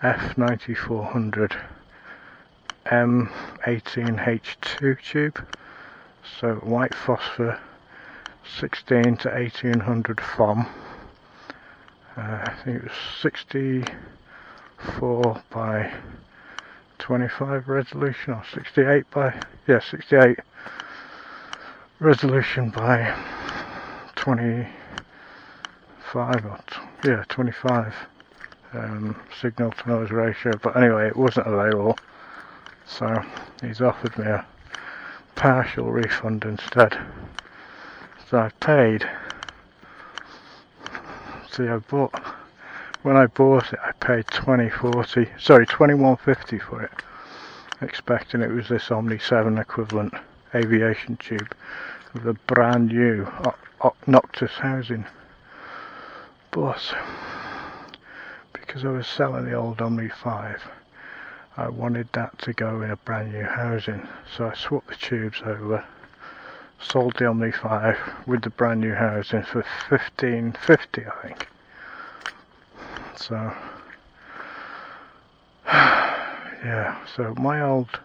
F9400 M18H2 tube, so white phosphor, 16 to 1800 FOM. I think it was 64 by 25 resolution, or 68 by, 68 resolution by 25, or 25 signal to noise ratio. But anyway, it wasn't available, so he's offered me a partial refund instead. So I paid. See, when I bought it, I paid $21.50 for it, expecting it was this Omni 7 equivalent aviation tube with a brand new Noctis housing. But because I was selling the old Omni 5, I wanted that to go in a brand new housing, so I swapped the tubes over, sold the Omni 5 with the brand new housing for $15.50, I think. So yeah, so my old,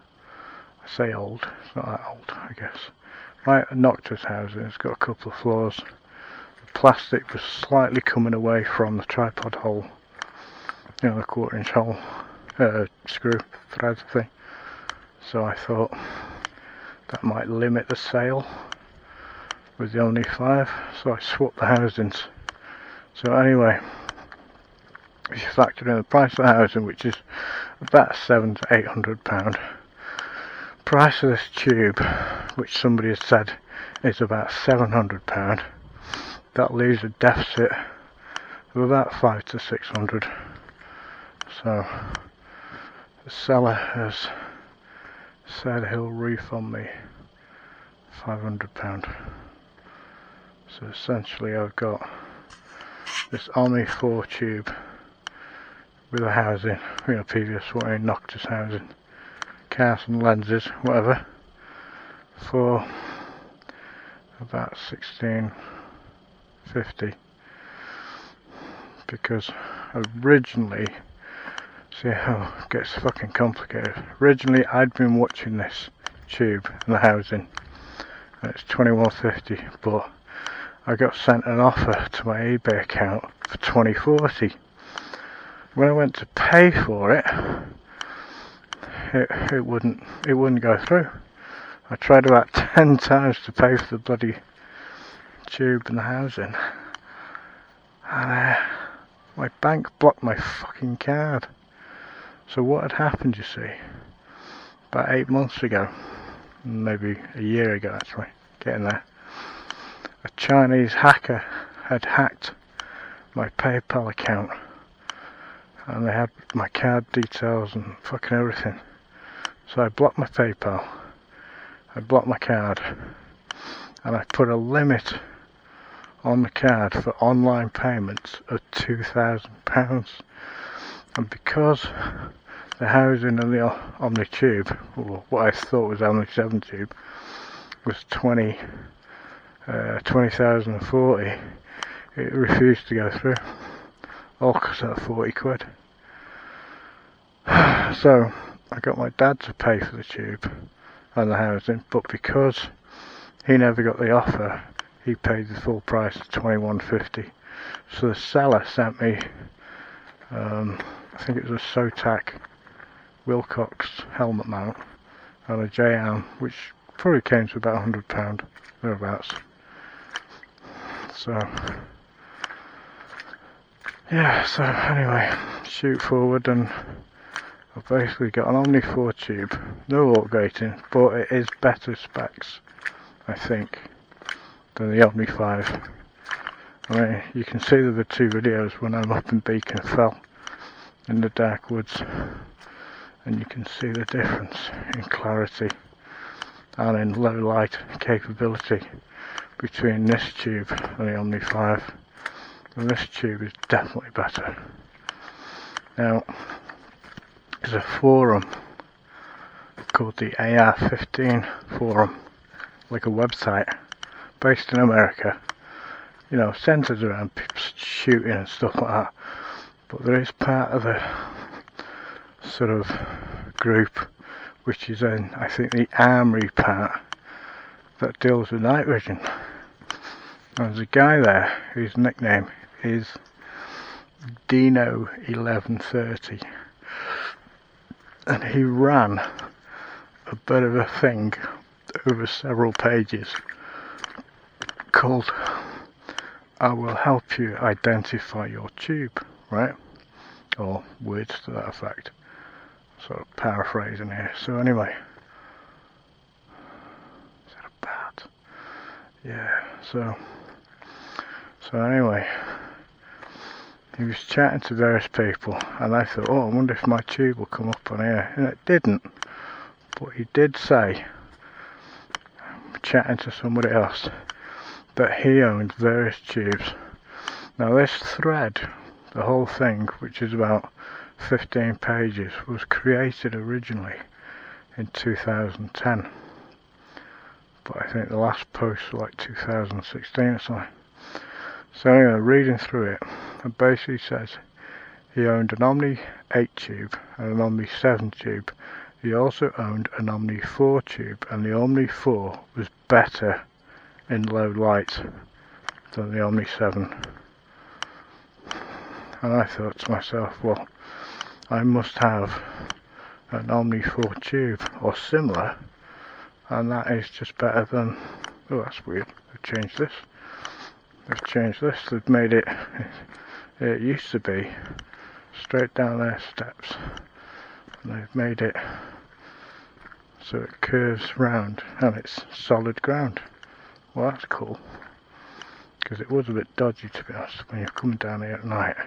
I say old, it's not that old, I guess, my Noctis housing has got a couple of flaws. The plastic was slightly coming away from the tripod hole, the 1/4" hole, screw thread thing, so I thought that might limit the sale with the Omni 5, so I swapped the housings. So anyway, if you factor in the price of the housing, which is about £700 to £800, price of this tube, which somebody has said is about £700, that leaves a deficit of about £500 to £600. So the seller has said he'll refund me £500. So essentially I've got this Omni 4 tube with a housing, previous one, Noctis housing, Carson lenses, whatever, for about $16.50. Because originally, see how it gets fucking complicated. Originally I'd been watching this tube and the housing, and it's $21.50, but I got sent an offer to my eBay account for $20.40. When I went to pay for it, it wouldn't go through. I tried about 10 times to pay for the bloody tube and the housing, and my bank blocked my fucking card. So what had happened, you see, about 8 months ago, maybe a year ago actually, getting there, a Chinese hacker had hacked my PayPal account, and they had my card details and fucking everything. So I blocked my PayPal, I blocked my card, and I put a limit on the card for online payments of £2,000. And because the housing and the Omni tube, or what I thought was Omni 7 tube, was 20,040, it refused to go through, all because of £40. So I got my dad to pay for the tube and the housing, but because he never got the offer, he paid the full price of $21.50. So the seller sent me, I think it was a Sotac Wilcox helmet mount and a J-arm, which probably came to about £100, thereabouts. So yeah, so anyway, shoot forward, and I've basically got an Omni 4 tube, no upgrading, but it is better specs, I think, than the Omni 5. I mean, you can see the two videos when I'm up in Beacon Fell in the dark woods, and you can see the difference in clarity and in low light capability between this tube and the Omni 5. And this tube is definitely better. Now, there's a forum called the AR-15 forum, like a website based in America, centered around people shooting and stuff like that. But there is part of the sort of group which is in, I think, the armory part that deals with night vision. There's a guy there whose nickname is Dino1130, and he ran a bit of a thing over several pages called "I will help you identify your tube," right? Or words to that effect. Sort of paraphrasing here. So anyway, is that a bat? Yeah. So anyway, he was chatting to various people, and I thought, oh, I wonder if my tube will come up on here, and it didn't. But he did say, chatting to somebody else, that he owned various tubes. Now this thread, the whole thing, which is about 15 pages, was created originally in 2010. But I think the last post was like 2016 or something. So anyway, reading through it, it basically says he owned an Omni 8 tube and an Omni 7 tube. He also owned an Omni 4 tube, and the Omni 4 was better in low light than the Omni 7. And I thought to myself, well, I must have an Omni 4 tube or similar, and that is just better than, oh, that's weird, they've changed this. They've made it, it used to be straight down their steps, and they've made it so it curves round and it's solid ground. Well, that's cool, because it was a bit dodgy, to be honest, when you're coming down here at night.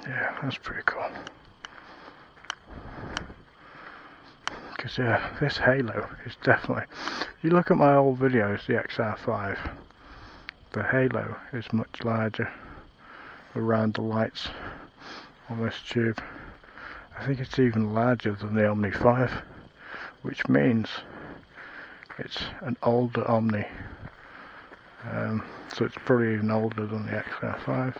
Yeah, that's pretty cool. Because yeah, this halo is definitely, you look at my old videos, the XR5, the halo is much larger around the lights on this tube. I think it's even larger than the Omni 5, which means it's an older Omni. So it's probably even older than the XR5.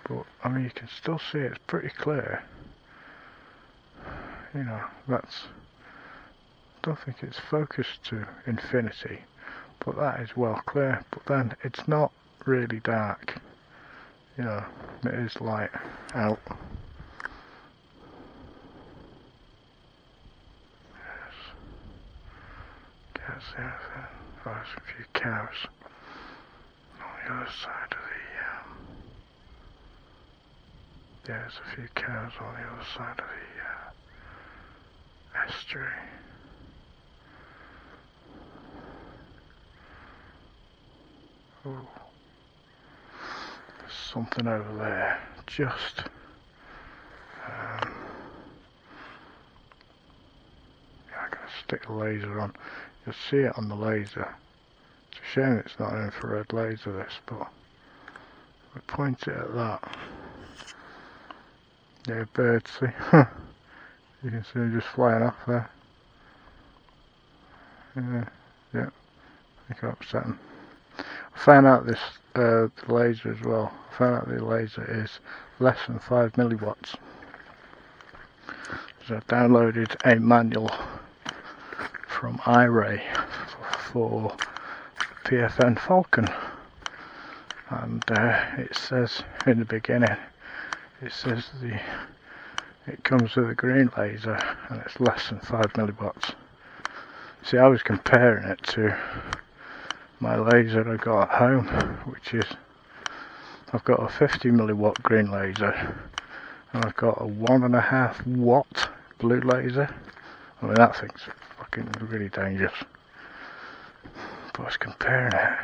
But I mean, you can still see it's pretty clear. You know, I don't think it's focused to infinity, but that is well clear. But then it's not really dark. You know, it is light out. Yes, yeah, oh, there's a few cows on the other side of the, there's a few cows on the other side of the estuary. Ooh. There's something over there, just yeah, I'm going to stick the laser on. You'll see it on the laser. It's a shame it's not an infrared laser, this, but we point it at that. Yeah, birds, see? You can see them just flying off there. Yeah, I think I upset them. I found out this the laser as well. I found out the laser is less than 5 milliwatts. So I downloaded a manual from iRay for PFN Falcon, and it says in the beginning, it says it comes with a green laser and it's less than 5 milliwatts. See, I was comparing it to my laser I got at home, which is, I've got a 50 milliwatt green laser and I've got a 1.5 watt blue laser. I mean, that thing's fucking really dangerous. But I was comparing it,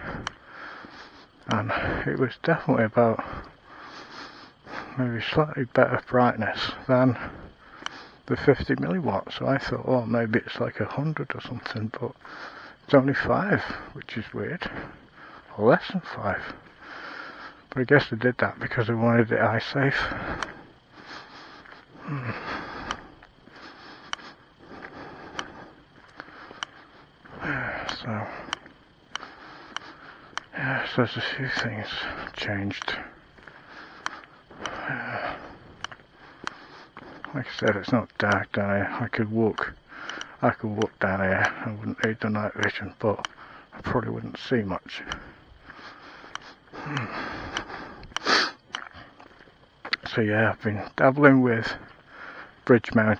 and it was definitely about maybe slightly better brightness than the 50 milliwatt. So I thought, oh, maybe it's like 100 or something, but it's only 5, which is weird, or less than 5. But I guess they did that because they wanted it eye safe. So yeah, so there's a few things changed. like I said, it's not dark down here. I could walk down here. I wouldn't need the night vision, but I probably wouldn't see much. So yeah, I've been dabbling with bridge mounted